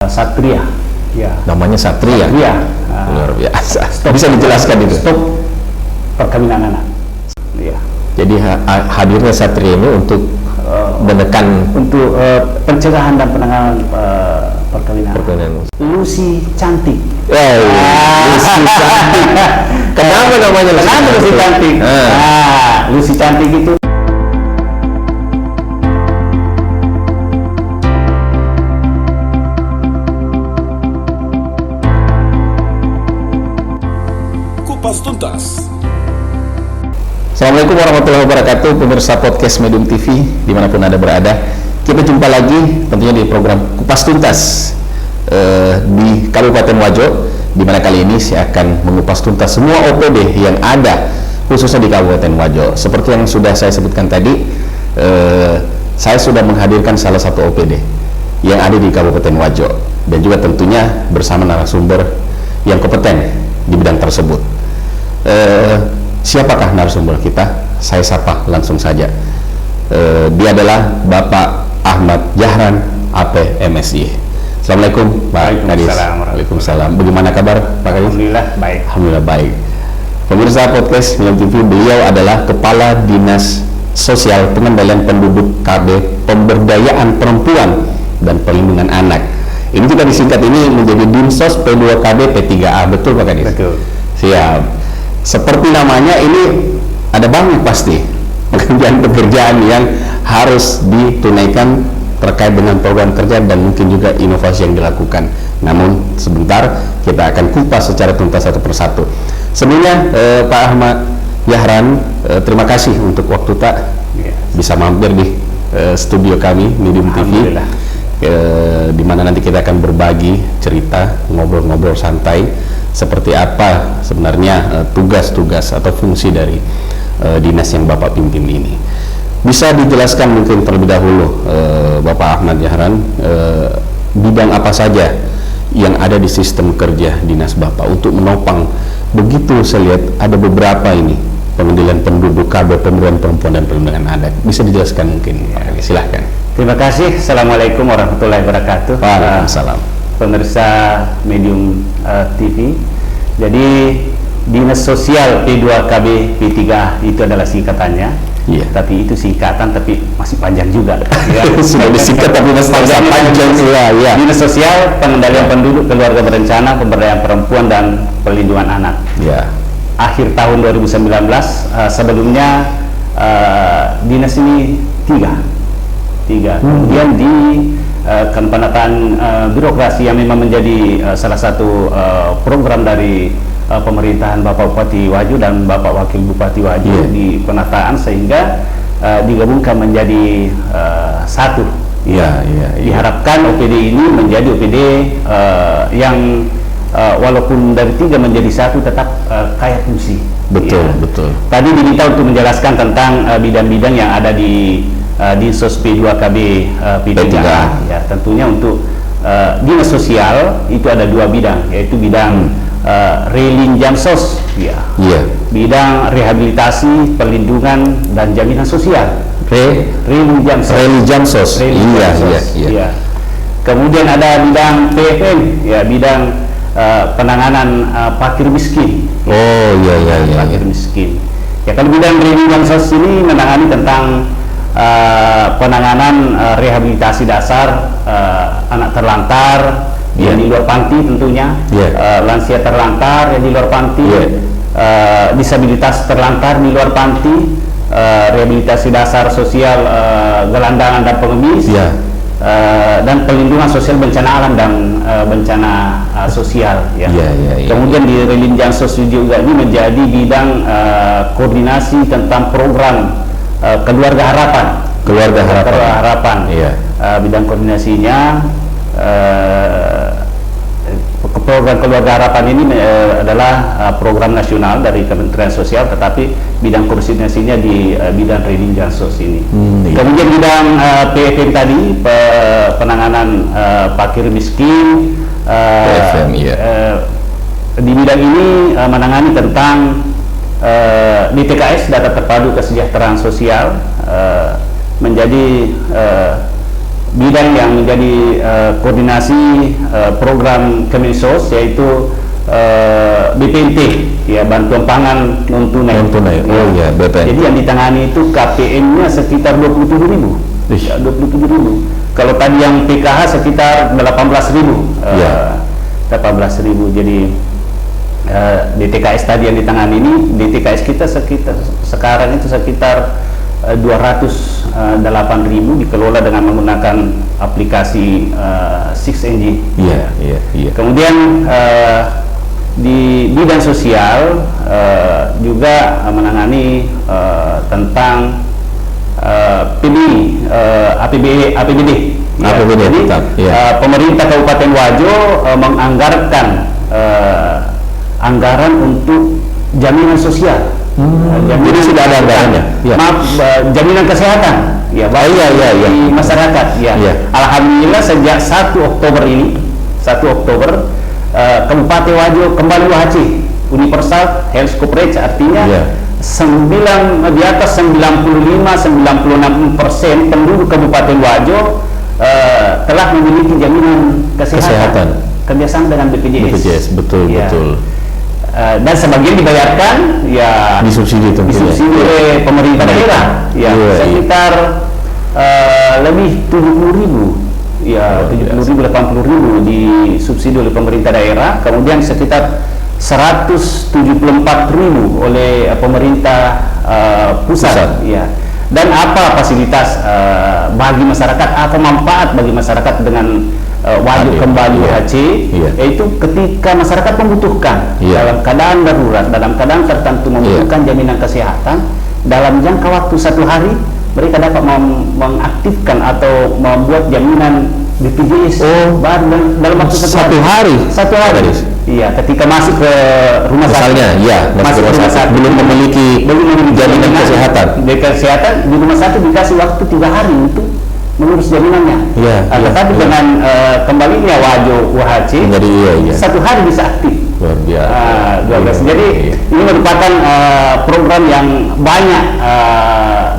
Satria. Ya. Namanya Satria. Satria. Luar biasa. Bisa dijelaskan itu? Stop perkawinan anak. Ya. Jadi hadirnya Satria ini untuk menekan untuk pencegahan dan penanganan perkawinan. Lucy Cantik. Lucy Cantik. Kenapa namanya Lucy Cantik? Lucy Cantik itu Kupas Tuntas. Assalamualaikum warahmatullahi wabarakatuh, pemirsa podcast Medium TV dimanapun Anda berada. Kita jumpa lagi tentunya di program Kupas Tuntas di Kabupaten Wajo, di mana kali ini saya akan mengupas tuntas semua OPD yang ada khususnya di Kabupaten Wajo. Seperti yang sudah saya sebutkan tadi, saya sudah menghadirkan salah satu OPD yang ada di Kabupaten Wajo dan juga tentunya bersama narasumber yang kompeten di bidang tersebut. Siapakah narasumber kita? Saya sapa langsung saja. Dia adalah Bapak Ahmad Jahran, AP MSI. Assalamualaikum Pak Kadis. Waalaikumsalam. Bagaimana kabar Pak Kadis? Alhamdulillah baik. Alhamdulillah baik. Pemirsa podcast Medium TV, beliau adalah Kepala Dinas Sosial Pengendalian Penduduk KB Pemberdayaan Perempuan dan Perlindungan Anak. Ini juga disingkat ini menjadi Dinsos P2KB P3A. Betul Pak Kadis? Betul. Siap. Seperti namanya ini ada banyak pasti pekerjaan-pekerjaan yang harus ditunaikan terkait dengan program kerja dan mungkin juga inovasi yang dilakukan. Namun sebentar kita akan kupas secara tuntas satu persatu. Sebelumnya Pak Ahmad Jahran, terima kasih untuk waktu tak bisa mampir di studio kami Medium TV, di mana nanti kita akan berbagi cerita, ngobrol-ngobrol santai seperti apa sebenarnya tugas-tugas atau fungsi dari dinas yang Bapak pimpin ini. Bisa dijelaskan mungkin terlebih dahulu Bapak Ahmad Jahran, bidang apa saja yang ada di sistem kerja dinas Bapak untuk menopang, begitu saya lihat ada beberapa ini pengendalian penduduk, KB pemberdayaan perempuan dan perlindungan anak. Bisa dijelaskan mungkin? Silahkan. Terima kasih. Assalamualaikum warahmatullahi wabarakatuh. Waalaikumsalam. Pemirsa Medium TV. Jadi Dinas Sosial P2KB P3A itu adalah singkatannya. Iya. Tapi itu singkatan tapi masih panjang juga. Ya. Sudah disingkat tapi masih panjang. Iya. Dinas Sosial Pengendalian Penduduk, Keluarga Berencana, Pemberdayaan Perempuan dan Perlindungan Anak. Iya. Akhir tahun 2019, sebelumnya dinas ini tiga. Kemudian di penataan birokrasi yang memang menjadi salah satu program dari pemerintahan Bapak Bupati Wajo dan Bapak Wakil Bupati Wajo di penataan, sehingga digabungkan menjadi satu. Diharapkan OPD ini menjadi OPD yang walaupun dari tiga menjadi satu tetap kaya fungsi. Betul. Tadi diminta untuk menjelaskan tentang bidang-bidang yang ada di Dinsos P2KB P3A. Ya, tentunya untuk dinas sosial itu ada dua bidang, yaitu bidang Relin Jamsos, bidang rehabilitasi, perlindungan dan jaminan sosial. Relin Jamsos. Iya. Kemudian ada bidang PFM, ya, bidang penanganan fakir miskin. Fakir miskin. Ya, kalau bidang Relin Jamsos ini menangani tentang penanganan rehabilitasi dasar anak terlantar yang di luar panti tentunya, lansia terlantar yang di luar panti, disabilitas terlantar di luar panti, rehabilitasi dasar sosial gelandangan dan pengemis, dan perlindungan sosial bencana alam dan bencana sosial. Kemudian di Relin Jamsos juga ini menjadi bidang koordinasi tentang program Keluarga Harapan. Bidang koordinasinya program Keluarga Harapan ini adalah program nasional dari Kementerian Sosial, tetapi bidang koordinasinya di bidang Relin Jamsos ini. Kemudian bidang PFM tadi, penanganan fakir miskin. Di bidang ini menangani tentang DTKS, data terpadu kesejahteraan sosial, menjadi bidang yang menjadi koordinasi program Kemensos, yaitu BPNT, ya, bantuan pangan non tunai. Oh iya, BPNT. Jadi yang ditangani itu KPM-nya sekitar 27.000. Ya, 27.000. Kalau tadi yang PKH sekitar 18.000. 18.000. Jadi DTKS tadi yang ditangani ini, DTKS kita sekarang itu sekitar 208.000, dikelola dengan menggunakan aplikasi 6NG. Iya. Kemudian di bidang sosial juga menangani tentang APBD. Jadi pemerintah Kabupaten Wajo menganggarkan anggaran untuk jaminan sosial. Jadi sudah ada anggarannya. Jaminan kesehatan, ya, di masyarakat. Alhamdulillah sejak 1 Oktober ini, 1 Oktober Kabupaten Wajo kembali UHC, Universal Health Coverage, artinya di atas 95-96% penduduk Kabupaten Wajo telah memiliki jaminan kesehatan kerjasama dengan BPJS. Betul. Dan sebagian dibayarkan, ya, disubsidi oleh pemerintah daerah, sekitar lebih 70.000, 70.000, 80.000 disubsidi oleh pemerintah daerah, kemudian sekitar 174.000 oleh pemerintah pusat. Ya. Dan apa fasilitas bagi masyarakat atau manfaat bagi masyarakat dengan wajib kembali UHC, yaitu ketika masyarakat membutuhkan dalam keadaan darurat, dalam keadaan tertentu membutuhkan jaminan kesehatan, dalam jangka waktu 1 hari mereka dapat mengaktifkan atau membuat jaminan BPJS dalam waktu 1 hari. 1 hari. Iya, ketika masuk ke rumah sakit, masuk ke rumah sakit belum memiliki jaminan kesehatan. Di rumah sakit dikasih waktu 3 hari untuk mengurus jaminannya. Tetapi dengan kembalinya Wajo UHC, 1 hari bisa aktif. Luar biasa. Jadi ini merupakan program yang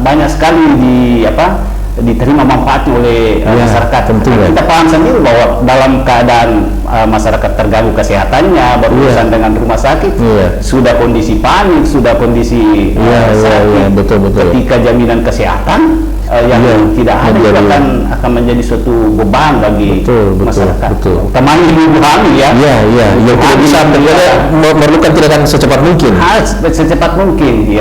banyak sekali diterima manfaatnya oleh masyarakat. Kita paham sendiri bahwa dalam keadaan masyarakat terganggu kesehatannya, berurusan dengan rumah sakit, sudah kondisi panik, sudah kondisi sakit. Betul. Ketika jaminan kesehatan yang tidak ada itu akan menjadi suatu beban bagi masyarakat. Utamanya ibu hamil, yang tidak bisa memerlukan tindakan secepat mungkin. Secepat mungkin,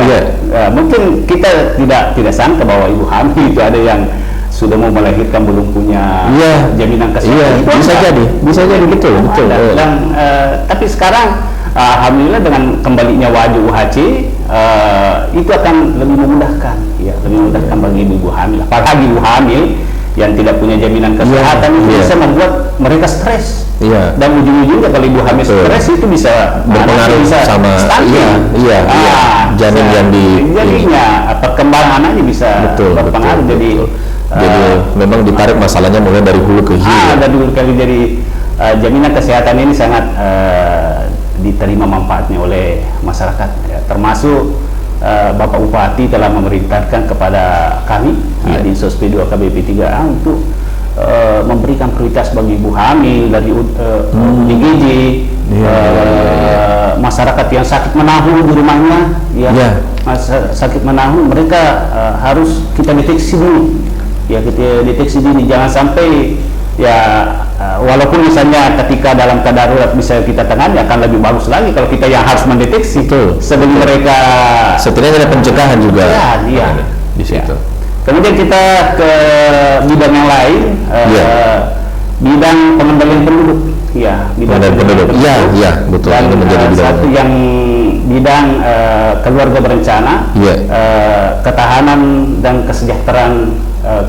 mungkin kita tidak sangka bahwa ibu hamil itu ada yang sudah mau melahirkan belum punya jaminan kesehatan. Bisa jadi betul. Tapi sekarang alhamdulillah dengan kembalinya Wajo UHC itu akan lebih memudahkan, bagi ibu hamil, apalagi ibu hamil yang tidak punya jaminan kesehatan itu bisa membuat mereka stres. Dan ujung-ujungnya kalau ibu hamil stres itu bisa berpengaruh sama janin yang jadinya perkembangan anaknya bisa berpengaruh. Jadi memang ditarik masalahnya mulai dari hulu ke hilir. Jadi jaminan kesehatan ini sangat diterima manfaatnya oleh masyarakat, termasuk Bapak Bupati telah memerintahkan kepada kami di Sosp 2 KBP3A untuk memberikan prioritas bagi ibu hamil dari UDGJ, masyarakat yang sakit menahu di rumahnya, sakit menahu, mereka harus kita deteksi dulu, kita deteksi dini, jangan sampai walaupun misalnya ketika dalam keadaan darurat bisa kita tangani, akan lebih bagus lagi kalau kita yang harus mendeteksi sebelum mereka. Setidaknya ada pencegahan juga. Di situ. Kemudian kita ke bidang yang lain, bidang pengendalian penduduk. Bidang penduduk. Betul. Dan ini menjadi satu yang bidang keluarga berencana, ketahanan dan kesejahteraan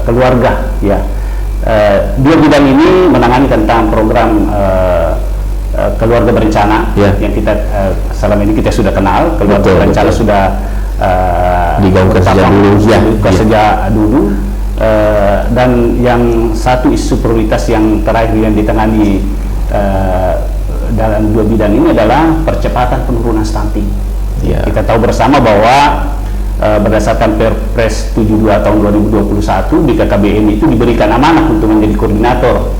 keluarga. Dua bidang ini menangani tentang program keluarga berencana yang kita selama ini kita sudah kenal. Keluarga berencana sudah digaungkan sejak dulu, dan yang satu isu prioritas yang terakhir yang ditangani dalam dua bidang ini adalah percepatan penurunan stunting. Kita tahu bersama bahwa berdasarkan Perpres 72 tahun 2021 BKKBN itu diberikan amanah untuk menjadi koordinator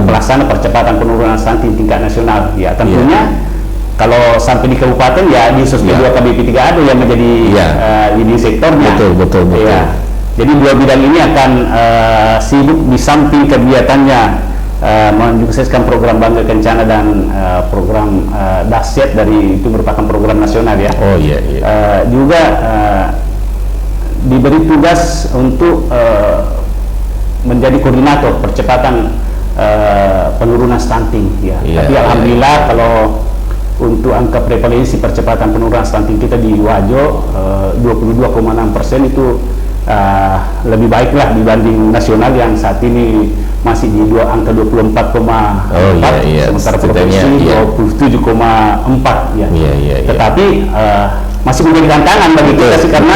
pelaksana percepatan penurunan stunting tingkat nasional. Ya tentunya kalau sampai di kabupaten ya di Sosmed 2 KBP 3 ada yang menjadi ini sektornya. Betul. Ya. Jadi dua bidang ini akan sibuk di samping kegiatannya menyukseskan program Bangga Kencana dan program Dahsyat dari itu merupakan program nasional ya. Juga diberi tugas untuk menjadi koordinator percepatan penurunan stunting ya. Tapi alhamdulillah kalau untuk angka prevalensi percepatan penurunan stunting kita di Wajo 22,6% itu lebih baik lah dibanding nasional yang saat ini masih di angka 24,4, sementara provinsi 27,4 ya. Tetapi masih menjadi tantangan bagi kita sih, karena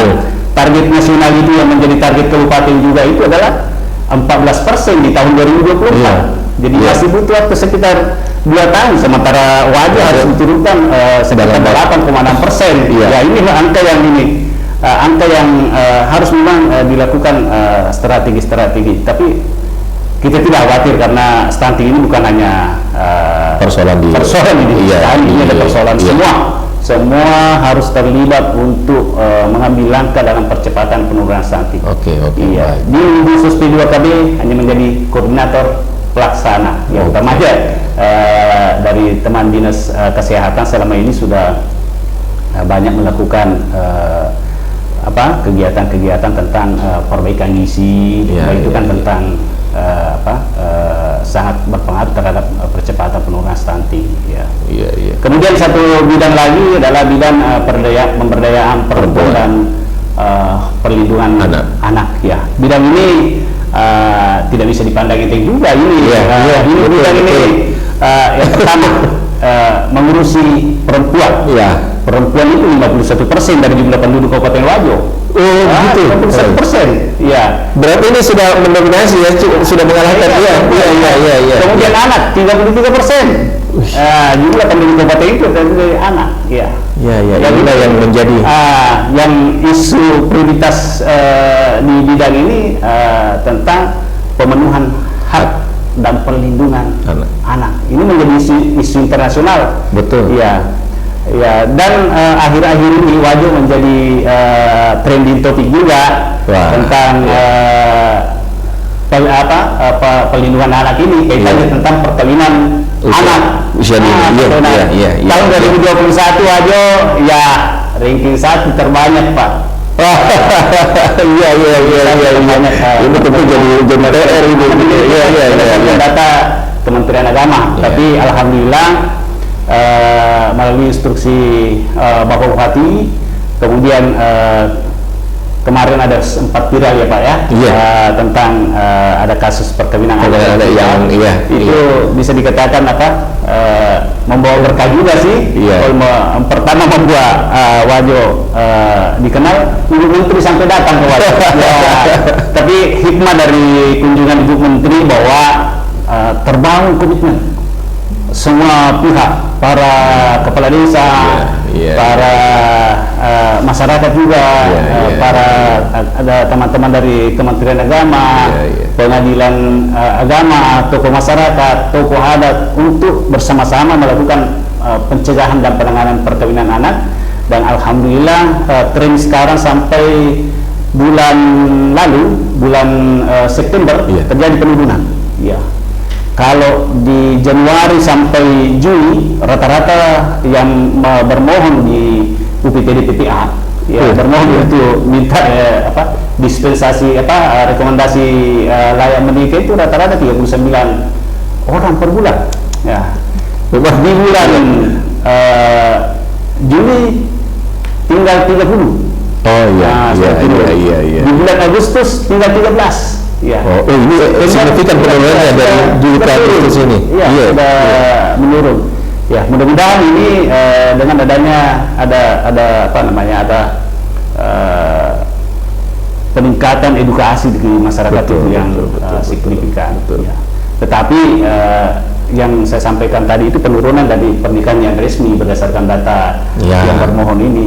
target nasional itu yang menjadi target kabupaten juga itu adalah 14% di tahun 2024. Jadi masih butuh waktu sekitar 2 tahun, sementara Wajo harus diturunkan sekitar 8,6%. Ya ini angka yang angka yang harus memang dilakukan strategi-strategi. Tapi kita tidak khawatir karena stunting ini bukan hanya persoalan di ini ada persoalan semua harus terlibat untuk mengambil langkah dalam percepatan penurunan stunting. Di Sosmed 2 KB hanya menjadi koordinator pelaksana yang utama aja dari teman dinas kesehatan selama ini sudah banyak melakukan kegiatan-kegiatan tentang perbaikan gizi, itu kan tentang sangat berpengaruh terhadap percepatan penurunan stunting. Kemudian satu bidang lagi adalah bidang pemberdayaan perempuan dan perlindungan anak. Ya, bidang ini tidak bisa dipandang enteng juga ini. Bidang ini yang pertama mengurusi perempuan. Perempuan itu 51% dari jumlah penduduk Kabupaten Wajo. 51%. Berarti ini sudah mendominasi ya, sudah mengalahkan. Kemudian anak 33%. Jumlah penduduk Kabupaten itu dari anak. Inilah yang menjadi yang isu prioritas di bidang ini tentang pemenuhan hak dan perlindungan anak. Ini menjadi isu internasional. Betul. Dan akhir-akhir ini Wajo menjadi trending topik juga tentang perlindungan anak ini, kaitannya tentang perkawinan anak. Tahun 2021 Wajo ranking 1 terbanyak, Pak. Ini tentu jadi PR ini. Data Kementerian Agama. Tapi alhamdulillah melalui instruksi Bapak Bupati, kemudian kemarin ada sempat viral ya Pak tentang ada kasus perkawinan anak itu bisa dikatakan membawa berkah juga sih. Pertama membuat Wajo dikenal, Ibu Menteri sampai datang ke Wajo. Tapi hikmah dari kunjungan Ibu Menteri bahwa terbangun komitmen semua pihak, para kepala desa, para masyarakat juga, para ada teman-teman dari Kementerian Agama, pengadilan agama, tokoh masyarakat, tokoh adat untuk bersama-sama melakukan pencegahan dan penanganan perkawinan anak. Dan alhamdulillah tren sekarang sampai bulan lalu, bulan September terjadi penurunan. Kalau di Januari sampai Juli rata-rata yang bermohon di UPTD PPA bermohon untuk minta dispensasi rekomendasi layak menikah itu rata-rata 39 orang per bulan. Di bulan Juli tinggal 30. Di bulan Agustus tinggal 13. Ini signifikan penurunannya dari Juli ke Agustus ini. Sudah menurun. Mudah-mudahan ini dengan adanya ada peningkatan edukasi di masyarakat itu yang signifikan. Tetapi yang saya sampaikan tadi itu penurunan dari pernikahan yang resmi berdasarkan data yang bermohon ini.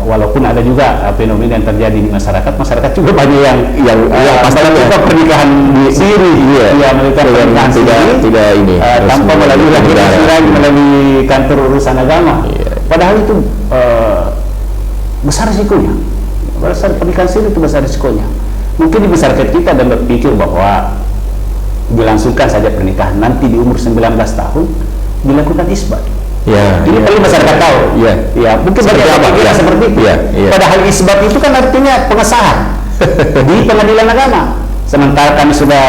Walaupun ada juga fenomena yang terjadi di masyarakat juga banyak yang melakukan pernikahan di siri, melakukan pernikahan tidak ini tanpa melalui melalui kantor urusan agama. Padahal itu besar risikonya. Pernikahan siri itu besar risikonya. Mungkin di masyarakat kita dan berpikir bahwa dilangsungkan saja pernikahan, nanti di umur 19 tahun dilakukan isbat. Ini perlu masyarakat tahu. Mungkin bagi seperti itu. Padahal isbat itu kan artinya pengesahan di pengadilan agama. Sementara kami sudah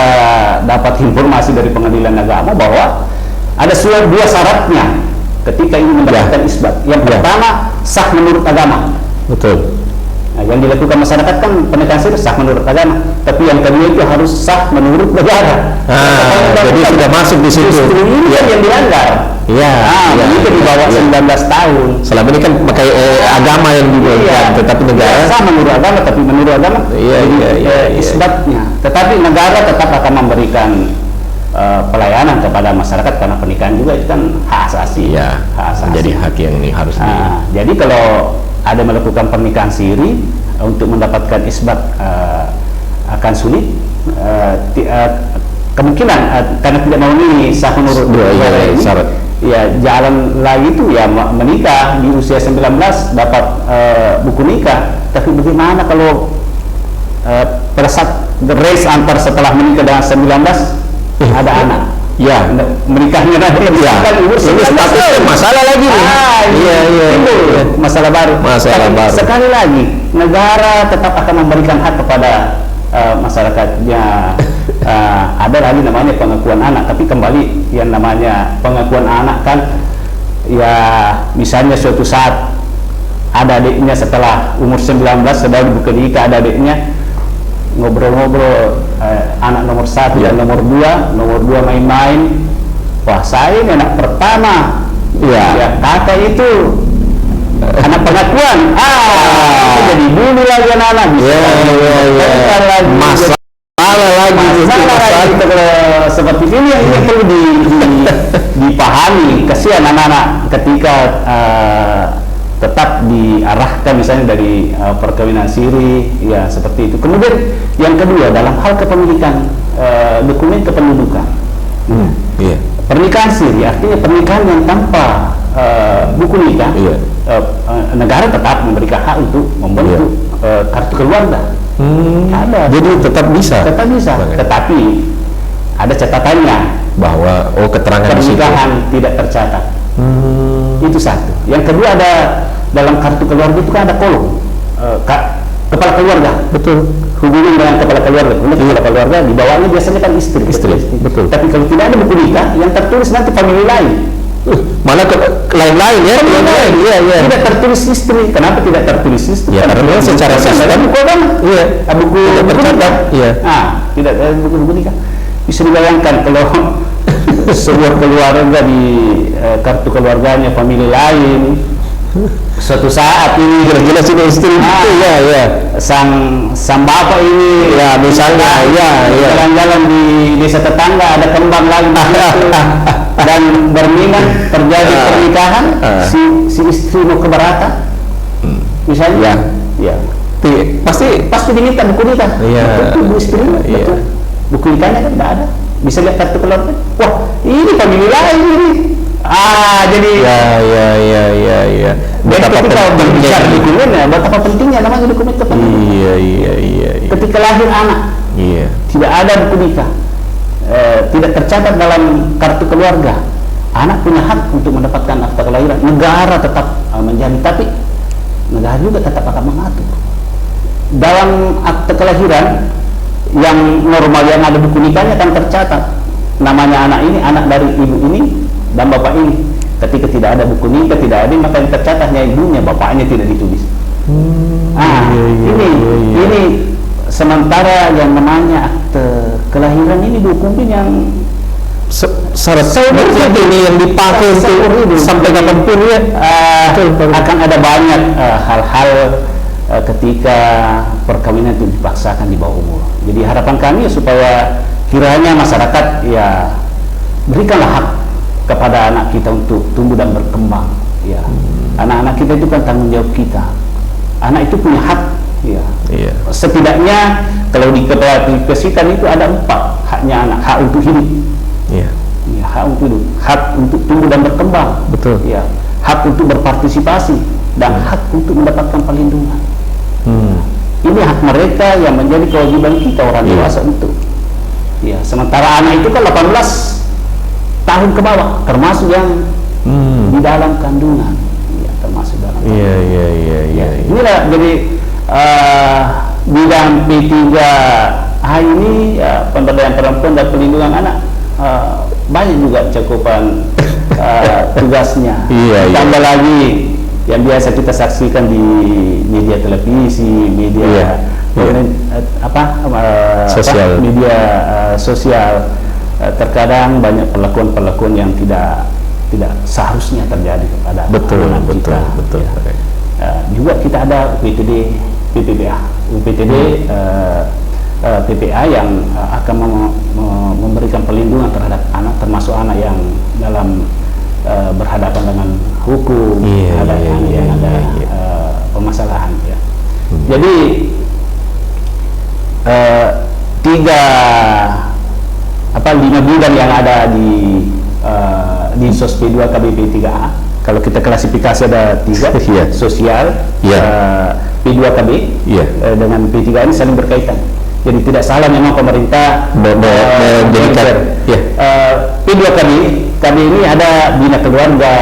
dapat informasi dari pengadilan agama bahwa ada dua syaratnya ketika ingin mendapatkan isbat. Yang pertama, sah menurut agama. Betul. Nah, yang dilakukan masyarakat kan pernikahan siri sah menurut agama, tapi yang kedua itu harus sah menurut negara. Jadi sudah masuk di situ. Justru ini yang dilanggar. Itu di bawah 19 tahun. Selama ini kan pakai agama yang dibuat, tetapi negara sah menurut agama, tapi menurut agama isbatnya. Tetapi negara tetap akan memberikan pelayanan kepada masyarakat karena pernikahan juga itu kan hak asasi. Hak asasi. Jadi hak yang ini harus jadi kalau ada melakukan pernikahan siri untuk mendapatkan isbat akan sulit, kemungkinan karena tidak memenuhi sah menurut syarat. Jalan lagi itu menikah di usia 19 dapat buku nikah, tapi bagaimana kalau pada saat race antar setelah menikah dengan 19 ada anak? Menikahnya nanti umur 19 tahun. Masalah lagi nih. Masalah baru. Sekali lagi, negara tetap akan memberikan hak kepada masyarakatnya. Ada lagi namanya pengakuan anak, tapi kembali yang namanya pengakuan anak kan misalnya suatu saat ada adiknya setelah umur 19 sedang buka nikah, ada adiknya ngobrol-ngobrol anak nomor 1 dan nomor 2 main-main. Wah, saya ini anak pertama. Kakak itu anak pengakuan. Jadi dulu lagi anak-anak masalah lagi seperti ini yang perlu dipahami. Kasihan anak-anak ketika tetap diarahkan misalnya dari perkawinan siri, seperti itu. Kemudian yang kedua, dalam hal kepemilikan dokumen kependudukan. Pernikahan siri artinya pernikahan yang tanpa buku nikah. Negara tetap memberikan hak untuk membentuk kartu keluarga. Jadi tetap bisa. Tetapi ada catatannya bahwa keterangan pernikahan tidak tercatat. Itu satu. Yang kedua, ada dalam kartu keluarga itu kan ada kolom kepala keluarga. Betul. Hubungan dengan kepala keluarga. Kepala keluarga di bawahnya biasanya kan istri. Betul. Tapi kalau tidak ada buku nikah, yang tertulis nanti famili lain. Malah lain-lain Tidak tertulis istri. Kenapa tidak tertulis istri? Karena secara sistem buku tercatat. Tidak ada buku nikah. Bisa dibayangkan kalau sebuah keluarga di kartu keluarganya famili lain, suatu saat ini jelas ini istri sang bapak ini misalnya jalan-jalan di desa tetangga ada kembang lagi dan berminat terjadi pernikahan, si istri mau keberatan misalnya pasti diminta buku nikah. Buku istri buku nikahnya kan tidak ada. Bisa lihat kartu keluarga, wah ini famili lain ini. Jadi betapa ketika berbicara dokumen, betapa pentingnya namanya dokumen kependudukan. Ketika lahir anak, tidak ada buku nikah, tidak tercatat dalam kartu keluarga, anak punya hak untuk mendapatkan akta kelahiran. Negara tetap menjamin, tapi negara juga tetap akan mengatur dalam akta kelahiran. Yang normal yang ada buku nikahnya kan tercatat namanya anak ini, anak dari ibu ini dan bapak ini. Ketika tidak ada buku nikah, tidak ada, maka yang tercatatnya ibunya, bapaknya tidak ditulis. Ini sementara yang namanya akte kelahiran ini dokumen yang syarat ini yang dipakai untuk sampai kapanpun akan ada banyak hal-hal ketika perkawinan itu dipaksakan di bawah umur. Jadi harapan kami supaya kiranya masyarakat berikanlah hak kepada anak kita untuk tumbuh dan berkembang. Ya, anak-anak kita itu kan tanggung jawab kita. Anak itu punya hak. Ya, setidaknya kalau di kepresidenan itu ada 4 haknya anak: hak untuk hidup, ya, hak untuk hidup, hak untuk tumbuh dan berkembang, betul, ya, hak untuk berpartisipasi, dan hak untuk mendapatkan perlindungan. Ini hak mereka yang menjadi kewajiban kita orang dewasa untuk. Ya, sementara anak itu kan 18 tahun ke bawah, termasuk yang di dalam kandungan, ya, termasuk dalam kandungan. Inilah jadi bidang P3A ini, pemberdayaan perempuan dan perlindungan anak, banyak juga cakupan tugasnya. Tambah lagi yang biasa kita saksikan di media televisi, media sosial, media sosial, terkadang banyak perlakuan-perlakuan yang tidak seharusnya terjadi kepada anak kita. Betul. Juga kita ada UPTD, PPA, PPA yang akan memberikan perlindungan terhadap anak, termasuk anak yang dalam berhadapan dengan hukum, ada permasalahan. Ya. Jadi 5 bidang yang ada di SOS P2 KBP3A. Kalau kita klasifikasi ada 3, sosial, P2KB, dengan P3A ini saling berkaitan. Jadi tidak salah memang pemerintah menjadikan P2KB ini ada bina keluarga,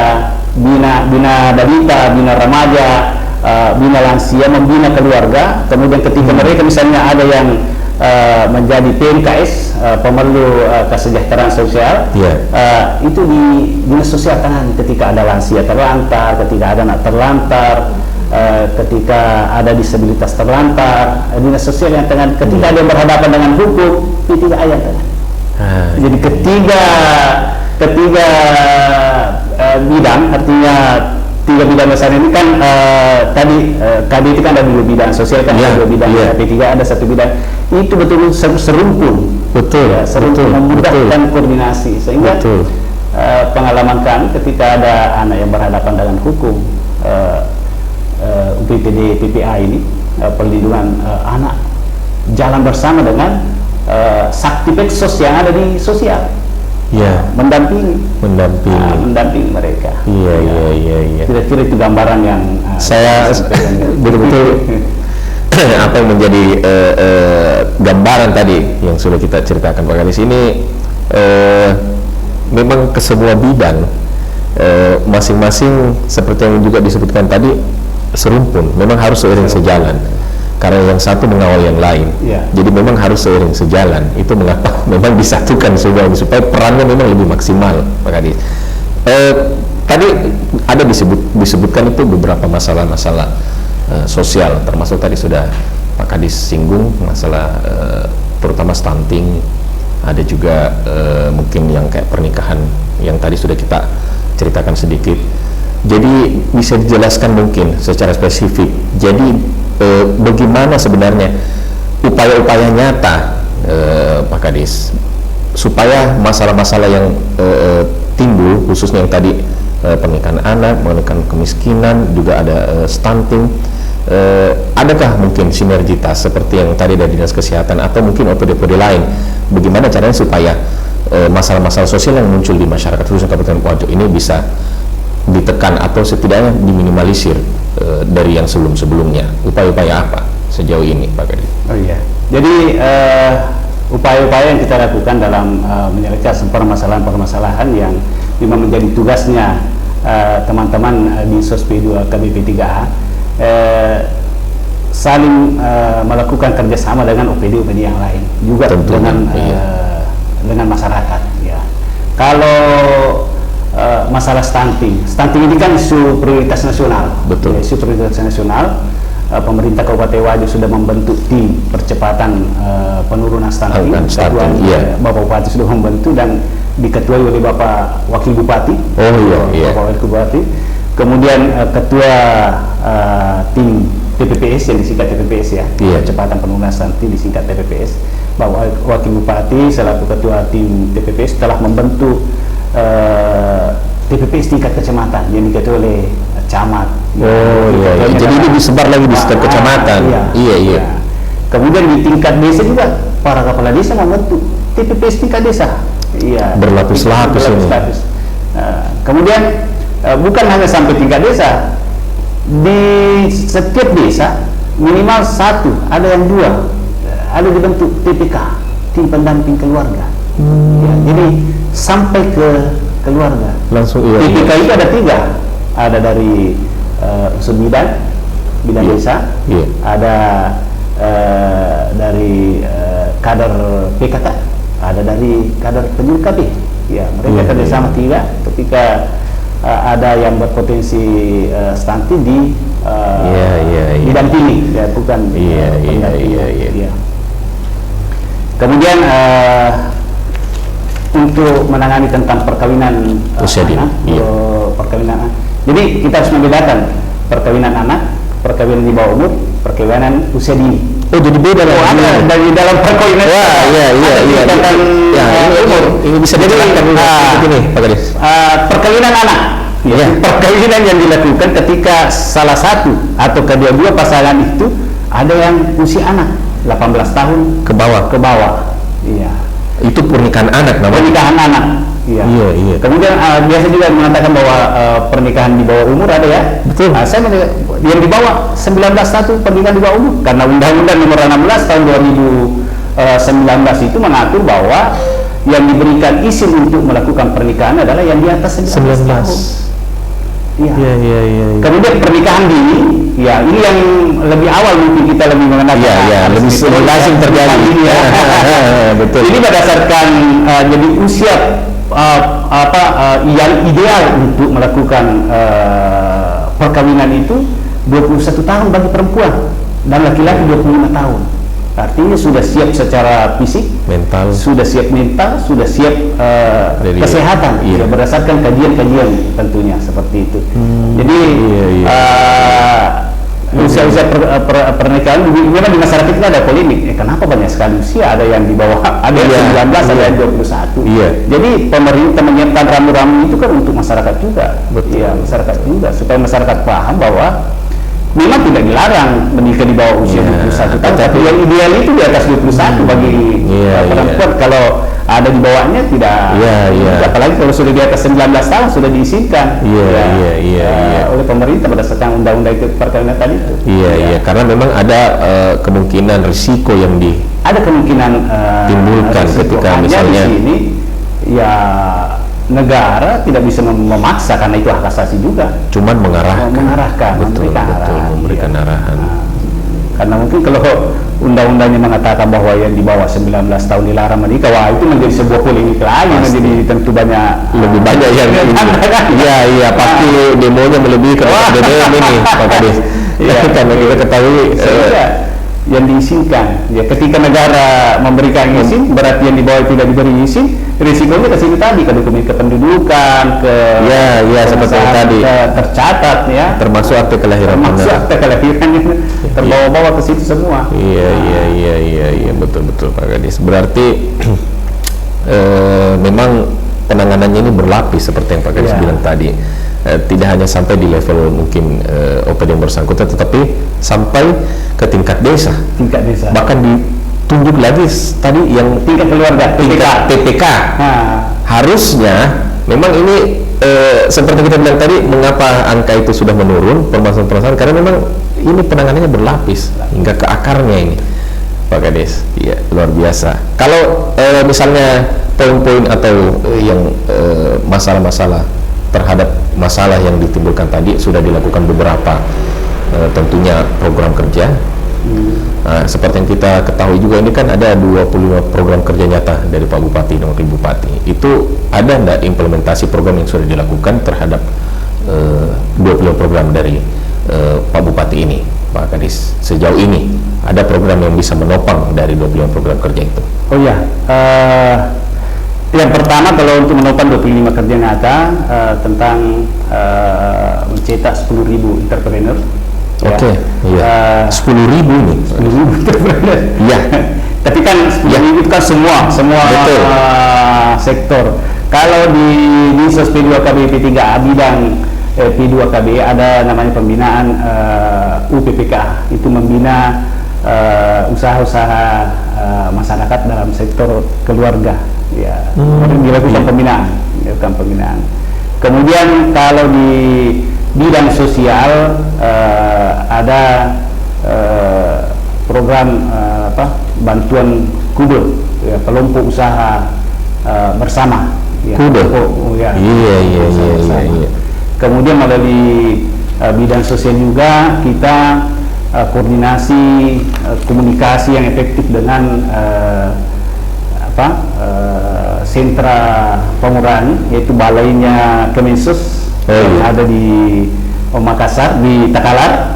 bina balita, bina remaja, bina lansia, membina keluarga. Kemudian ketika mereka misalnya ada yang menjadi PMKS, pemerlu kesejahteraan sosial, itu di dinas sosial tangan ketika ada lansia terlantar, ketika ada anak terlantar, ketika ada disabilitas terlantar, dinas sosial yang tangan, ketika ada yang berhadapan dengan hukum, P3A yang tangan. Jadi ketiga bidang, artinya 3 bidang besar ini kan tadi KB itu kan ada 2 bidang, sosial kan ada 2 bidang, P3 ada 1 bidang. Itu betul-betul serumpun, memudahkan koordinasi, sehingga pengalaman kami ketika ada anak yang berhadapan dengan hukum, UPTD PPA ini, perlindungan anak, jalan bersama dengan sakti peksos yang ada di sosial, mendampingi mereka. Kira-kira itu gambaran yang saya betul-betul apa yang menjadi gambaran tadi yang sudah kita ceritakan Pak Kadis ini, memang ke semua bidang masing-masing seperti yang juga disebutkan tadi serumpun, memang harus seiring sejalan, karena yang satu mengawal yang lain. Jadi memang harus seiring sejalan. Itu mengapa memang disatukan semua ini supaya perannya memang lebih maksimal Pak Kadis. Tadi ada disebutkan itu beberapa masalah-masalah sosial, termasuk tadi sudah Pak Kadis singgung masalah terutama stunting, ada juga mungkin yang kayak pernikahan yang tadi sudah kita ceritakan sedikit. Jadi bisa dijelaskan mungkin secara spesifik, jadi bagaimana sebenarnya upaya-upaya nyata Pak Kadis supaya masalah-masalah yang timbul, khususnya yang tadi pernikahan anak, menekan kemiskinan, juga ada stunting, adakah mungkin sinergitas seperti yang tadi dari dinas kesehatan atau mungkin OPD-OPD lain, bagaimana caranya supaya masalah-masalah sosial yang muncul di masyarakat khususnya Kabupaten Pojok ini bisa ditekan atau setidaknya diminimalisir dari yang sebelum-sebelumnya? Upaya-upaya apa sejauh ini Pak Kadis? Jadi upaya-upaya yang kita lakukan dalam menyelesaikan permasalahan-permasalahan yang memang menjadi tugasnya teman-teman di SOS P2 KBP3A, saling melakukan kerjasama dengan OPD-OPD yang lain juga. Tentunya, dengan masyarakat. Kalau masalah stunting ini kan isu prioritas nasional. Isu prioritas nasional. Pemerintah Kabupaten Wajo sudah membentuk tim percepatan penurunan stunting. Bapak Bupati sudah membentuk dan diketuai oleh Bapak Wakil Bupati. Bapak Wakil Bupati. Kemudian ketua tim TPPS yang disingkat TPPS percepatan penurunan stunting disingkat TPPS, Pak Wakil Bupati selaku Ketua Tim TPPS telah membentuk TPPS tingkat kecamatan yang diketuai oleh camat. Oh iya, iya. Jadi ini disebar lagi di setiap kecamatan. Iya, iya. Kemudian di tingkat desa juga para kepala desa membentuk TPPS tingkat desa. Iya. Berlapis-lapis ini. Kemudian bukan hanya sampai tingkat desa, di setiap desa minimal satu, ada yang dua, ada dibentuk TPK, tim pendamping keluarga. Ya, jadi sampai ke keluarga. Langsung iya. TPK itu ada 3, ada dari unsur bidang desa, ada dari kader PKK, ada dari kader penyuluh KB. Ya, mereka kerjasama 3 ketika ada yang berpotensi stunting di didampingi, ya bukan pendamping. Kemudian untuk menangani tentang perkawinan usia dini, perkawinan anak. Jadi kita harus membedakan perkawinan anak, perkawinan di bawah umur, perkawinan usia dini. Oh, jadi beda lah. Ada dari dalam perkawinan. Iya. Umur. Ini bisa dijelaskan dulu begini, Pak Gadis. Perkawinan anak. Ya. Perkawinan yang dilakukan ketika salah satu atau kedua-dua pasangan itu ada yang usia anak 18 tahun ke bawah. Iya. Itu pernikahan anak namanya. Pernikahan anak. Iya. Kemudian biasa juga mengatakan bahwa pernikahan di bawah umur ada ya. Betul. Saya yang di bawah 19 tahun pernikahan di bawah umur karena Undang-Undang Nomor 16 tahun 2019 itu mengatur bahwa yang diberikan izin untuk melakukan pernikahan adalah yang di atas 19 tahun. Iya. Kemudian pernikahan dini, ya ini yang lebih awal mungkin kita lebih mengenal. Iya, lebih lazim terjadi. Ya. Betul. Ini berdasarkan jadi usia yang ideal untuk melakukan perkawinan itu 21 tahun bagi perempuan dan laki-laki 25 tahun. Artinya sudah siap secara fisik, mental, sudah siap mental, sudah siap kesehatan. Ya, berdasarkan kajian-kajian tentunya seperti itu. Jadi usia-usia pernikahan memang di masyarakat kita ada polemik. Kenapa banyak sekali usia? Ada yang di bawah, ada yang 19, ada yang 21. Jadi pemerintah menyiapkan ramu-ramu itu kan untuk masyarakat juga. Iya, masyarakat juga supaya masyarakat paham bahwa memang tidak dilarang menikah di bawah usia 21 tahun, tapi yang ideal itu di atas 21 bagi perempuan. Kalau ada di bawahnya tidak, apalagi kalau sudah di atas 19 tahun sudah diizinkan oleh pemerintah berdasarkan undang-undang perkawinan tadi itu. Karena memang ada kemungkinan risiko yang ada kemungkinan timbulkan ketika misalnya di sini negara tidak bisa memaksa karena itu hak asasi juga. Cuman mengarahkan, memberikan arahan. Karena mungkin kalau undang-undangnya mengatakan bahwa yang di bawah 19 tahun dilarang menikah, wah itu menjadi sebuah polemik lagi, menjadi tentu lebih banyak yang pasti demonya melebihi ke BBM ini, Pak Kadis. Karena kita ketahui yang diizinkan. Ya, ketika negara memberikan izin, berarti yang di bawah tidak diberi izin, risikonya ke sini tadi, ke dokumen kependudukan, ke seperti tadi tercatat ya, termasuk akte kelahiran, terbawa-bawa ke situ semua. Iya, betul Pak Gadis. Berarti memang penanganannya ini berlapis seperti yang Pak Gadis bilang tadi. Tidak hanya sampai di level mungkin OPD yang bersangkutan, tetapi sampai ke tingkat desa. Bahkan ditunjuk lagi tadi yang tingkat keluarga, TPK. Harusnya memang ini seperti kita bilang tadi, mengapa angka itu sudah menurun permasalahan-permasalahan, karena memang ini penanganannya berlapis hingga ke akarnya ini, Pak Kades. Iya, luar biasa. Kalau misalnya poin-poin atau yang masalah-masalah terhadap masalah yang ditimbulkan tadi sudah dilakukan beberapa tentunya program kerja. Seperti yang kita ketahui juga, ini kan ada 25 program kerja nyata dari Pak Bupati dan Wakil Bupati. Itu ada enggak implementasi program yang sudah dilakukan terhadap 25 program dari Pak Bupati ini, Pak Kadis? Sejauh ini ada program yang bisa menopang dari 25 program kerja itu? Oh ya, yang pertama kalau untuk menopang 25 kerja nyata tentang mencetak 10.000 entrepreneur. Oke, 10.000 nih. 10.000 entrepreneur. Tapi kan itu kan semua Betul. sektor. Kalau di Sos P2KB P3A bidang P2KB ada namanya pembinaan UPPK, itu membina usaha-usaha masyarakat dalam sektor keluarga, ya. Dilakukan pembinaan. Kemudian kalau di bidang sosial ada program bantuan KUDO, ya, kelompok usaha bersama, ya. Iya. Kemudian melalui bidang sosial juga kita koordinasi komunikasi yang efektif dengan sentra pemurahan, yaitu balainya Kemensos yang ada di Makassar, di Takalar,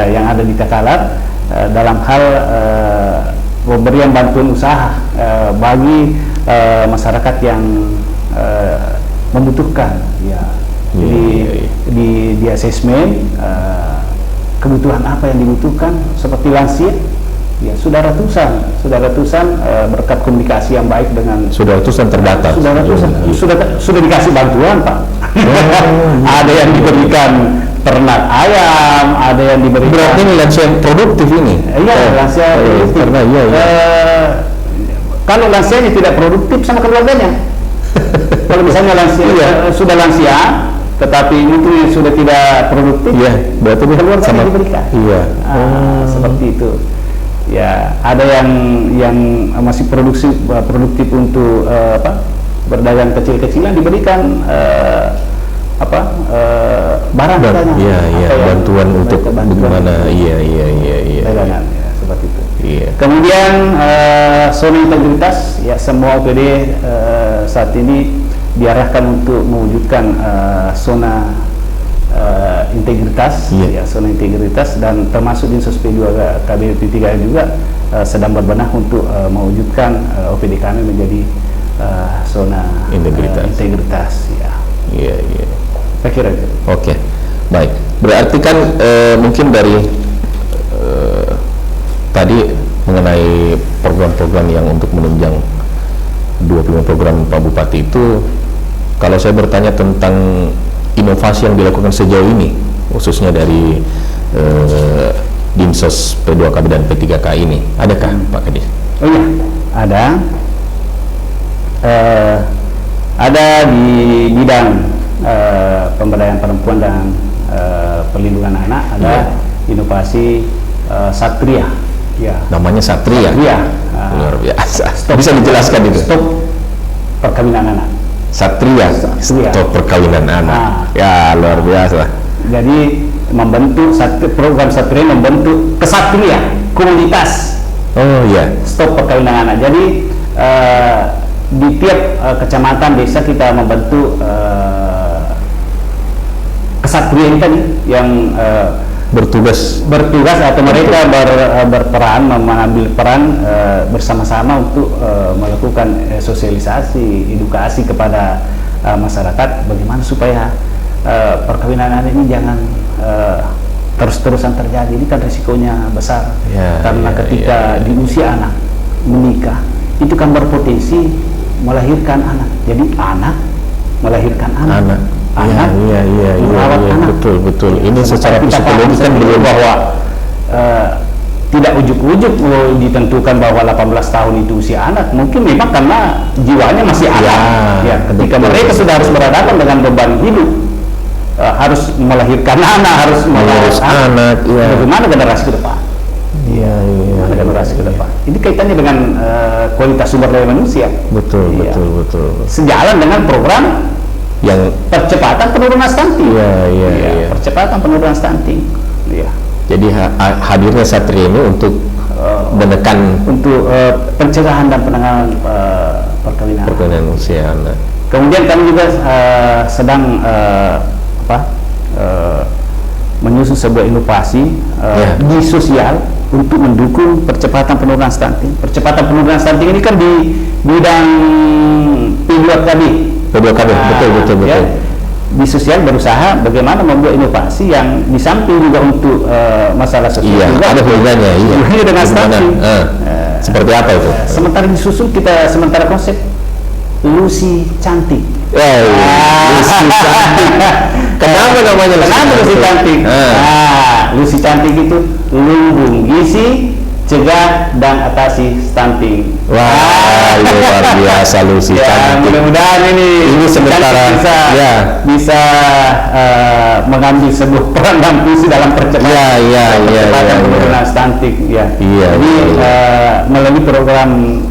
yang ada di Takalar, dalam hal pemberian bantuan usaha bagi masyarakat yang membutuhkan, ya. Jadi di asesmen kebutuhan apa yang dibutuhkan, seperti lansia, ya sudah ratusan berkat komunikasi yang baik dengan Sudah ratusan terdata. Sudah dikasih bantuan, Pak. Ada yang diberikan ternak ayam, ada yang diberikan. Berarti ini lansia yang produktif ini. Iya, lansia produktif. Karena Kalau lansianya tidak produktif sama keluarganya. Kalau misalnya lansia sudah lansia, tetapi itu sudah tidak produktif, berarti keluarganya diberikan. Seperti itu. Ya, ada yang masih produktif untuk berdagang kecil-kecilan, diberikan barang katanya. Bantuan untuk bagaimana? Dagangan, ya, seperti itu. Iya. Kemudian zona integritas, ya, semua OPD saat ini diarahkan untuk mewujudkan zona integritas, ya, zona integritas, dan termasuk di Sos P2KB P3A juga sedang berbenah untuk mewujudkan OPD kami menjadi zona integritas, ya. Iya. Saya kira itu. Oke, baik. Berarti kan mungkin dari tadi mengenai program-program yang untuk menunjang 25 program Pak Bupati itu, kalau saya bertanya tentang inovasi yang dilakukan sejauh ini, khususnya dari Dinsos P2KB dan P3K ini, adakah Pak Kadis? Oh iya, ada di bidang pemberdayaan perempuan dan perlindungan anak, ada inovasi Satria. Ya. Namanya Satria. Luar biasa. Bisa dijelaskan itu? Stop perkawinan anak. Satria. Stop perkawinan anak. Ya, luar biasa. Jadi program Satria membentuk kesatria komunitas. Oh iya. Stop perkawinan anak. Jadi di tiap kecamatan desa kita membentuk kesatria ini tadi yang bertugas atau mereka berperan, mengambil peran bersama-sama untuk melakukan sosialisasi, edukasi kepada masyarakat bagaimana supaya perkawinan anak ini jangan terus-terusan terjadi. Ini kan risikonya besar, karena ketika di usia anak menikah itu kan berpotensi melahirkan anak. Jadi anak melahirkan anak. Merawat anak. Betul. Ini secara psikologis kan belum bahwa tidak ujuk-ujuk ditentukan bahwa 18 tahun itu usia anak. Mungkin memang karena jiwanya masih anak. Ya, ketika mereka sudah harus berhadapan dengan beban hidup, harus melahirkan anak, harus mengurus anak. Bagaimana generasi ke depan? Generasi ke depan. Ini kaitannya dengan kualitas sumber daya manusia. Betul. Sejalan dengan program yang percepatan penurunan stunting. Percepatan penurunan stunting. Jadi hadirnya Satria ini untuk menekan untuk pencegahan dan penanganan perkawinan usia anak. Kemudian kami juga sedang menyusun sebuah inovasi di sosial untuk mendukung percepatan penurunan stunting. Percepatan penurunan stunting ini kan di bidang P2KB. Betul. Ya, di sosial berusaha bagaimana membuat inovasi yang di samping juga untuk masalah sosial juga ada hubungannya dengan stunting. Seperti apa itu? Sementara disusun kita sementara konsep Lucy Cantik. Lucy Cantik. Kenapa namanya Lucy Kenapa Lucy Cantik? Lucy Cantik itu lumbung gizi, cegah dan atasi stunting. Wah, luar biasa Lucy Cantik. Mudah-mudahan ini sementara bisa mengambil sebuah peran dan fungsi dalam percepatan penurunan stunting. Jadi melalui program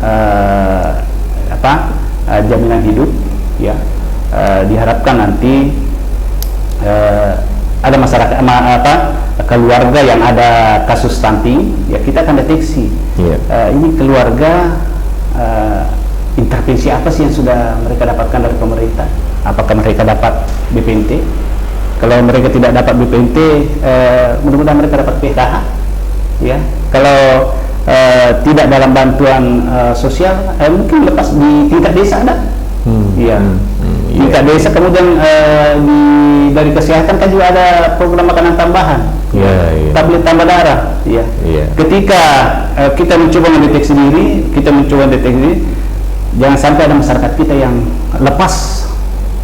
jaminan hidup, diharapkan nanti ada masyarakat keluarga yang ada kasus stunting, kita akan deteksi ini keluarga intervensi apa sih yang sudah mereka dapatkan dari pemerintah. Apakah mereka dapat BPNT? Kalau mereka tidak dapat BPNT, mudah-mudahan mereka dapat PKH. Kalau tidak dalam bantuan sosial, mungkin lepas di tingkat desa ada. Tingkat desa, kemudian dari kesehatan kan juga ada program makanan tambahan, tablet tambah darah. Ketika kita mencoba mendeteksi diri, jangan sampai ada masyarakat kita yang lepas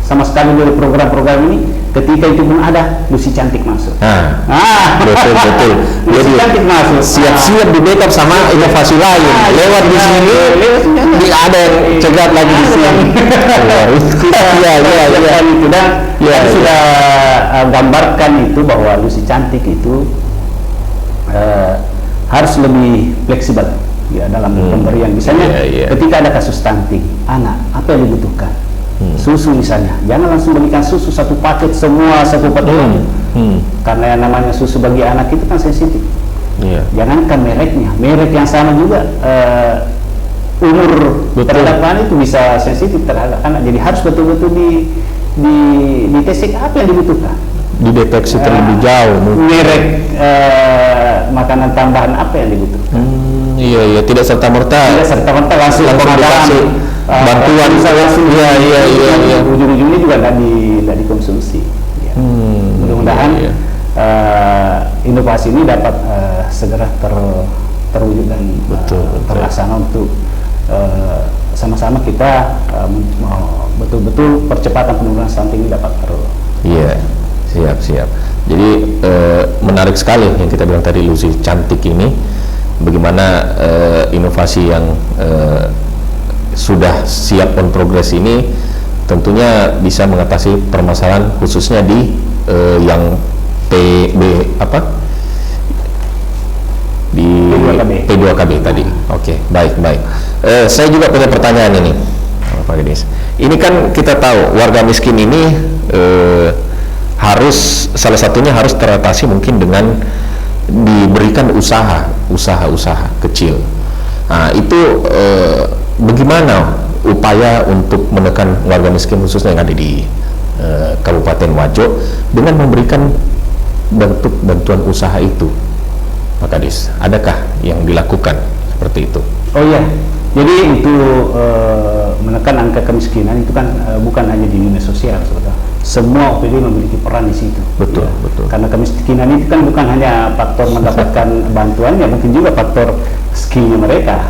sama sekali dari program-program ini. Ketika itu pun ada Lucy Cantik masuk. Betul. Lucy Cantik masuk. Siap-siap di backup sama inovasi lain. Lewat di sini, ada yang cegat lagi di sini. Kita sudah gambarkan itu bahwa Lucy Cantik itu harus lebih fleksibel dalam pemberian. Misalnya ketika ada kasus stunting anak, apa yang dibutuhkan? Susu misalnya, jangan langsung berikan susu satu paket semua satu paket, karena yang namanya susu bagi anak itu kan sensitif. Jangankan mereknya, merek yang sama juga umur terhadap anak itu bisa sensitif terhadap anak. Jadi harus betul-betul diteksik apa yang dibutuhkan, dideteksi terlebih jauh. Merek makanan tambahan apa yang dibutuhkan. Tidak serta-merta langsung dikasih bantuan. Ujung-ujungnya juga tidak dikonsumsi. Mudah-mudahan inovasi ini dapat segera terwujud dan terlaksana untuk sama-sama kita betul-betul percepatan penurunan stunting ini dapat siap. Jadi menarik sekali yang kita bilang tadi, Lucy Cantik ini. Bagaimana inovasi yang sudah siap on progress ini tentunya bisa mengatasi permasalahan khususnya di yang P2KB tadi. Oke, baik. Saya juga punya pertanyaan ini, Pak Gedis. Ini kan kita tahu warga miskin ini salah satunya harus teratasi mungkin dengan diberikan usaha kecil. Nah, itu bagaimana upaya untuk menekan warga miskin khususnya yang ada di Kabupaten Wajo dengan memberikan bentuk bantuan usaha itu, Pak Kadis? Adakah yang dilakukan seperti itu? Jadi untuk menekan angka kemiskinan itu kan bukan hanya di dinas sosial, saudara. Semua OPD memiliki peran di situ. Betul. Karena kemiskinan itu kan bukan hanya faktor mendapatkan bantuannya, mungkin juga faktor skillnya mereka.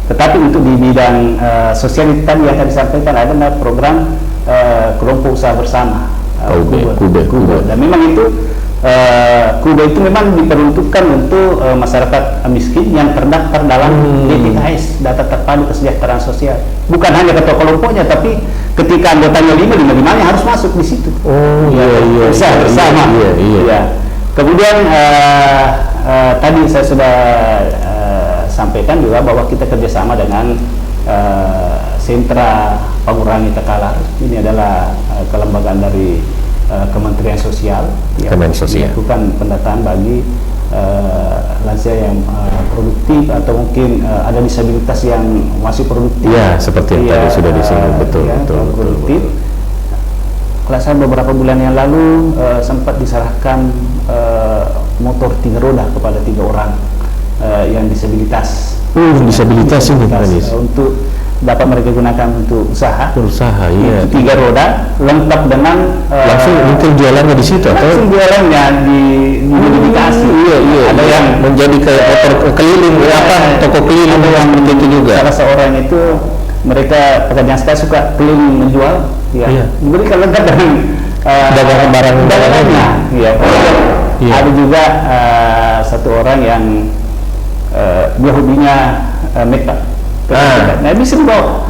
Tetapi untuk di bidang sosial itu tadi yang tadi disampaikan ada program kelompok usaha bersama, KUBE. Dan memang itu KUBE itu memang diperuntukkan untuk masyarakat miskin yang terdaftar dalam DTKS, Data Terpadu Kesejahteraan Sosial. Bukan hanya ketua kelompoknya, tapi ketika anggotanya 5 harus masuk di situ. Usaha bersama. Kemudian tadi saya sudah sampaikan juga bahwa kita kerjasama dengan sentra pengurangi tekalar. Ini adalah kelembagaan dari Kementerian Sosial, melakukan pendataan bagi lansia yang produktif atau mungkin ada disabilitas yang masih produktif. Seperti yang tadi sudah disinggung, betul. Pelaksanaan beberapa bulan yang lalu sempat diserahkan motor 3 roda kepada 3 orang yang disabilitas. Disabilitas ini, untuk dapat mereka gunakan untuk usaha. Iya. Itu 3 roda lengkap dengan Langsung mungkin jualannya di situ atau? langsung jualannya di modifikasi. Iya. Ada yang menjadi kayak motor keliling, toko keliling yang seperti itu juga. salah seorang itu mereka pekerjaan saya suka keliling menjual, Iya. diberikan lengkap dengan Dagangan barang dagangannya. Iya. Iya. Ada juga satu orang yang dia hobinya makeup. Nah, bisa dibawa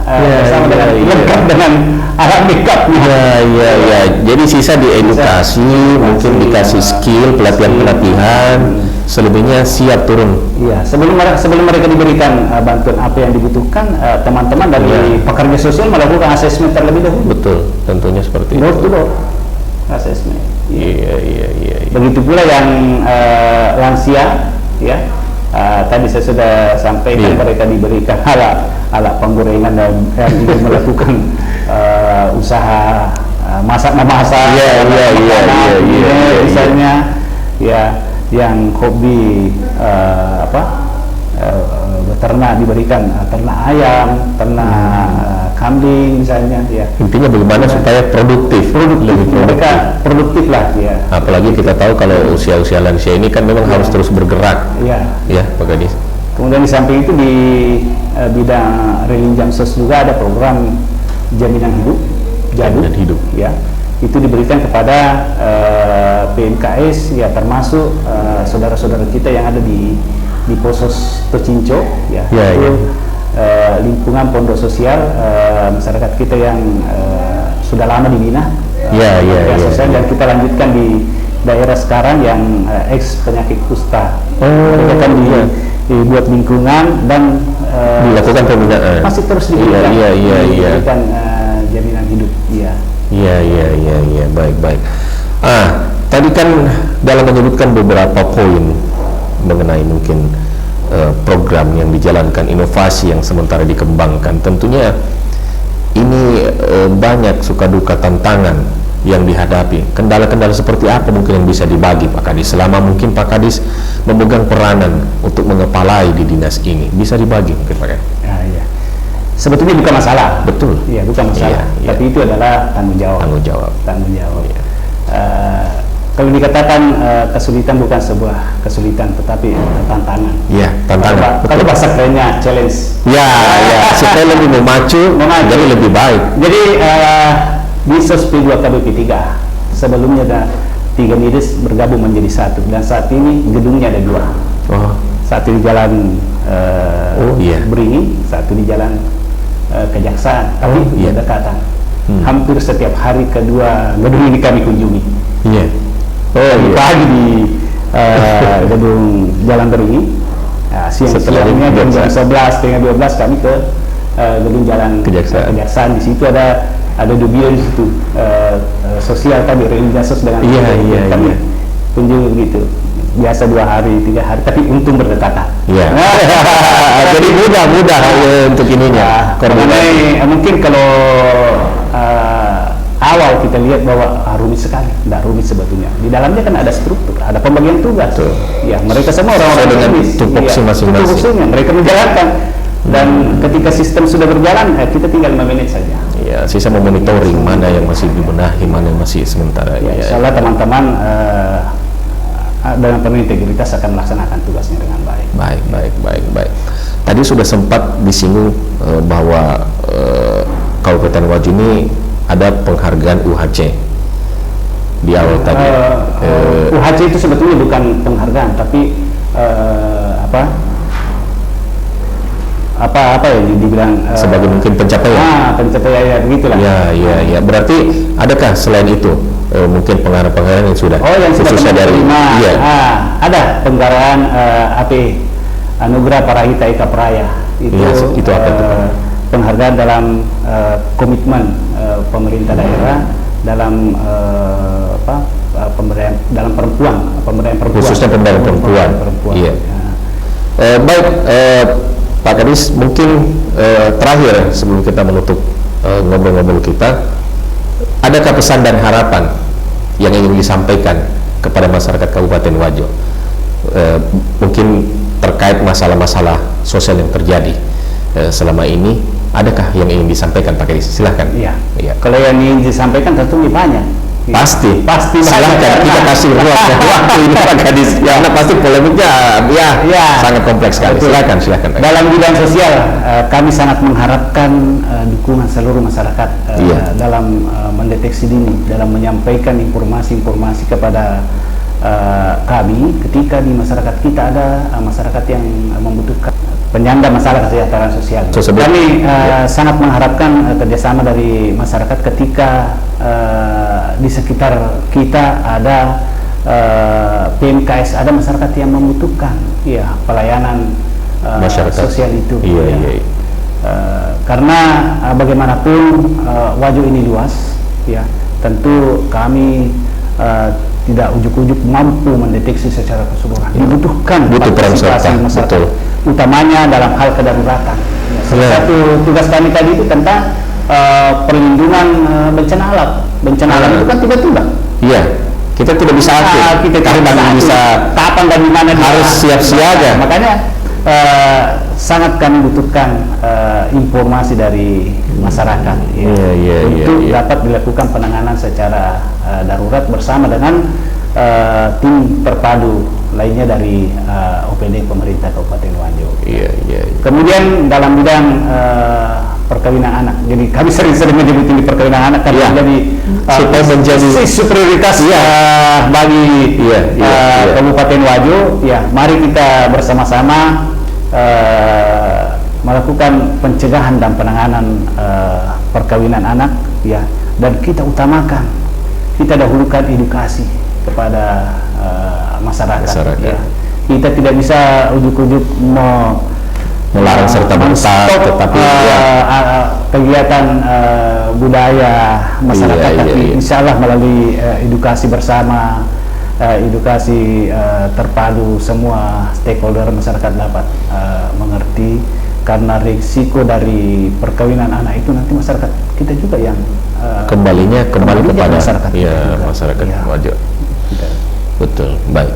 bersama dengan lengkap dengan alat makeupnya. Iya. Jadi sisa diedukasi, mungkin dikasih skill, pelatihan, selebihnya siap turun. Iya, sebelum mereka diberikan bantuan apa yang dibutuhkan, teman-teman dari pekerja sosial melakukan asesmen terlebih dahulu. Betul, tentunya seperti Door itu. to door asesmen. Iya. Begitu pula yang lansia, ya. Tadi saya sudah sampaikan mereka diberikan alat penggorengan dan yang ingin melakukan usaha masak-memasak, misalnya, ya, yang hobi beternak diberikan ternak ayam, ternak kambing misalnya, ya. Intinya bagaimana supaya produktif, lebih produktif. Mereka produktif lah, ya. Apalagi kita tahu kalau usia-usia lansia ini kan memang harus terus bergerak, ya Pak Kadis. Kemudian di samping itu di bidang Relin Jamsos juga ada program jaminan hidup, Jaminan hidup. ya. Itu diberikan kepada PMKS, ya, termasuk saudara-saudara kita yang ada di Posos Tocinco, ya. Itu lingkungan pondok sosial masyarakat kita yang sudah lama dibina, sosial, dan kita lanjutkan di daerah sekarang yang ex penyakit kusta. Mereka kan dibuat lingkungan dan dilakukan pembinaan. masih terus diberikan, diberikan jaminan hidup. Iya. Baik. Tadi kan dalam menyebutkan beberapa poin mengenai mungkin program yang dijalankan, inovasi yang sementara dikembangkan, tentunya ini banyak suka duka tantangan yang dihadapi. Kendala-kendala seperti apa mungkin yang bisa dibagi Pak Kadis selama mungkin Pak Kadis memegang peranan untuk mengepalai di dinas ini, bisa dibagi mungkin Pak Kadis? Iya. Sebetulnya bukan masalah. Betul. Iya, bukan masalah. Iya. Tapi itu adalah tanggung jawab. Iya. Kalau dikatakan kesulitan bukan sebuah kesulitan, tetapi tantangan. Iya, tantangan. Kalau bahasa kerennya challenge. Ya, supaya lebih memacu, jadi lebih baik. Jadi di SOSP 2 KBP 3 sebelumnya ada 3 unit bergabung menjadi 1, dan saat ini gedungnya ada 2. Satu di Jalan Beringin, satu di Jalan Kejaksaan, tapi berdekatan. Hampir setiap hari kedua gedung ini kami kunjungi. Pagi di gedung Jalan Beringin, siang-siangnya jam 11, setengah 12 kami ke gedung Jalan Kejaksaan. Di situ ada 2 bidang di situ, sosial kami, Relin Jamsos dengan kami kunjungi begitu. Biasa 2 hari, 3 hari, tapi untung berdekatan. Jadi mudah untuk ininya. Mungkin kalau awal kita lihat bahwa rumit sekali, tidak rumit sebetulnya. Di dalamnya kan ada struktur, ada pembagian tugas. Ya, mereka semua orang-orang dengan tupoksi masing-masing. Tupoksinya mereka menjalankan. Dan ketika sistem sudah berjalan, kita tinggal memanage saja. Ya, sisa memonitoring mana yang masih dibenahi, mana yang masih sementara. Insya Allah teman-teman dengan penuh integritas akan melaksanakan tugasnya dengan baik. Baik. Tadi sudah sempat disinggung bahwa Kabupaten Wajo ini ada penghargaan UHC di awal tadi. UHC itu sebetulnya bukan penghargaan, tapi apa ya dibilang sebagai mungkin pencapaian. Pencapaian begitulah. Ya. Berarti adakah selain itu mungkin penghargaan yang sudah khususnya dari ada penghargaan Anugerah Parahita Eka Praya. Itu apa itu? Penghargaan dalam komitmen pemerintah daerah dalam pemberdayaan perempuan, khususnya pemberdayaan perempuan. Iya. Baik, Pak Kadis, mungkin terakhir sebelum kita menutup ngobrol-ngobrol kita, adakah pesan dan harapan yang ingin disampaikan kepada masyarakat Kabupaten Wajo, mungkin terkait masalah-masalah sosial yang terjadi selama ini, adakah yang ingin disampaikan Pak Kadis? Silahkan. Iya. Iya. Kalau yang ingin disampaikan tentu banyak. Pasti Silahkan kita kasih ruang waktu ini Pak Kadis, karena pasti polemiknya sangat kompleks sekali. Betul. Silakan. Dalam bidang sosial, kami sangat mengharapkan dukungan seluruh masyarakat dalam mendeteksi dini, dalam menyampaikan informasi-informasi kepada kami ketika di masyarakat kita ada masyarakat yang membutuhkan penyangga masalah kesejahteraan sosial. Kami sangat mengharapkan kerjasama dari masyarakat ketika di sekitar kita ada PMKS, ada masyarakat yang membutuhkan pelayanan sosial itu. Karena bagaimanapun Wajo ini luas, tentu kami tidak ujuk-ujuk mampu mendeteksi secara keseluruhan. Dibutuhkan partisipasi masyarakat, utamanya dalam hal kedaruratan. Salah satu tugas kami tadi itu tentang perlindungan bencana alam. Bencana alam itu kan tiba-tiba. Iya, kita tidak bisa atur. Kita tidak bisa kapan dan di mana harus siap siaga. Makanya sangat kami butuhkan informasi dari masyarakat untuk dapat dilakukan penanganan secara darurat bersama dengan tim terpadu lainnya dari OPD pemerintah Kabupaten Wajo. Kemudian dalam bidang perkawinan anak, jadi kami sering-sering menyebut ini perkawinan anak karena supaya menjadi prioritas bagi Kabupaten Wajo. Mari kita bersama-sama melakukan pencegahan dan penanganan perkawinan anak, dan kita utamakan, kita dahulukan edukasi kepada masyarakat. Kita tidak bisa ujuk-ujuk melarang serta merta, tetapi kegiatan budaya masyarakat, tapi insya Allah melalui edukasi bersama, edukasi terpadu, semua stakeholder masyarakat dapat mengerti, karena risiko dari perkawinan anak itu nanti masyarakat kita juga yang kembali kepada masyarakat Wajo. Betul, baik.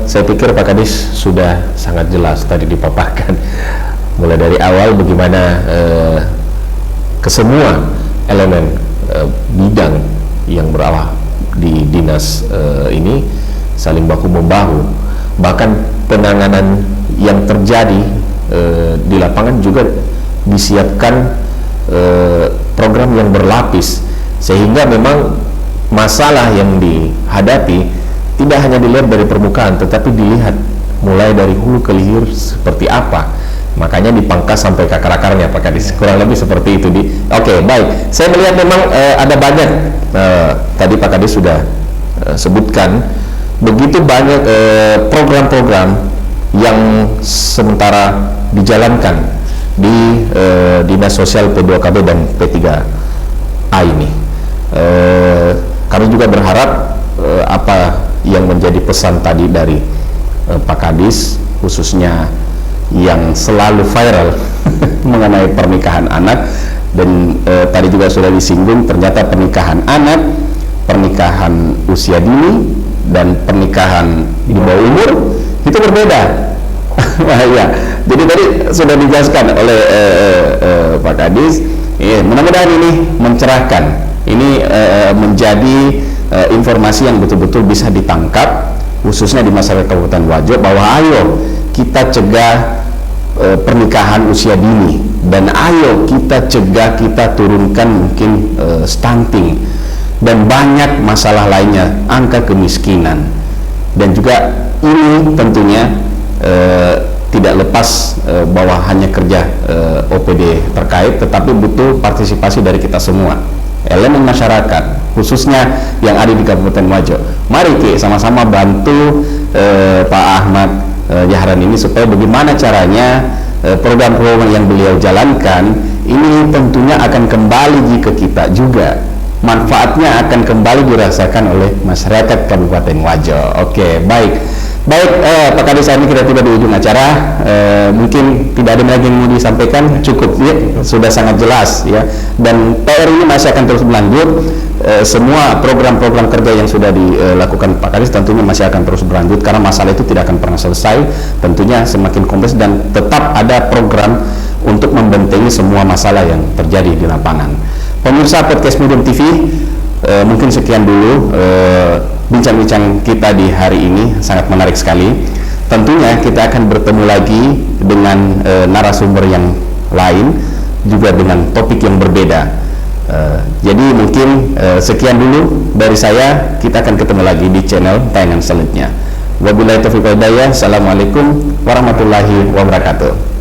Saya pikir Pak Kadis sudah sangat jelas tadi dipaparkan mulai dari awal bagaimana kesemua elemen bidang yang berada di dinas ini saling baku membahu, bahkan penanganan yang terjadi di lapangan juga disiapkan program yang berlapis, sehingga memang masalah yang dihadapi tidak hanya dilihat dari permukaan, tetapi dilihat mulai dari hulu ke hilir seperti apa. Makanya dipangkas sampai ke akar-akarnya Pak Kadis, kurang lebih seperti itu. Oke, baik. Saya melihat memang ada banyak, tadi Pak Kadis sudah sebutkan, begitu banyak program-program yang sementara dijalankan di Dinas Sosial P2KB dan P3A ini. Kami juga berharap apa yang menjadi pesan tadi dari Pak Kadis, khususnya yang selalu viral mengenai pernikahan anak, dan tadi juga sudah disinggung, ternyata pernikahan anak, pernikahan usia dini, dan pernikahan di bawah umur itu berbeda. Jadi tadi sudah dijelaskan oleh Pak Kadis. Mudah-mudahan ini mencerahkan, ini menjadi informasi yang betul-betul bisa ditangkap, khususnya di masyarakat Kabupaten Wajo, bahwa ayo kita cegah pernikahan usia dini, dan ayo kita cegah, kita turunkan mungkin stunting dan banyak masalah lainnya, angka kemiskinan. Dan juga ini tentunya tidak lepas bahwa hanya kerja OPD terkait, tetapi butuh partisipasi dari kita semua, elemen masyarakat, khususnya yang ada di Kabupaten Wajo. Mari kita sama-sama bantu Pak Ahmad Jahran ini, supaya bagaimana caranya program-program yang beliau jalankan ini tentunya akan kembali ke kita juga, manfaatnya akan kembali dirasakan oleh masyarakat Kabupaten Wajo. Oke, baik Pak Kadis, ini kita tiba di ujung acara. Mungkin tidak ada lagi yang mau disampaikan, cukup ya, sudah sangat jelas ya. Dan PR ini masih akan terus berlanjut. Semua program-program kerja yang sudah dilakukan Pak Kadis tentunya masih akan terus berlanjut, karena masalah itu tidak akan pernah selesai. Tentunya semakin kompleks, dan tetap ada program untuk membentengi semua masalah yang terjadi di lapangan. Pemirsa podcast Medium TV, mungkin sekian dulu bincang-bincang kita di hari ini, sangat menarik sekali. Tentunya kita akan bertemu lagi dengan narasumber yang lain, juga dengan topik yang berbeda. Jadi mungkin sekian dulu dari saya, kita akan ketemu lagi di channel tayangan selanjutnya. Wabillahi taufiq wal hidayah. Assalamualaikum warahmatullahi wabarakatuh.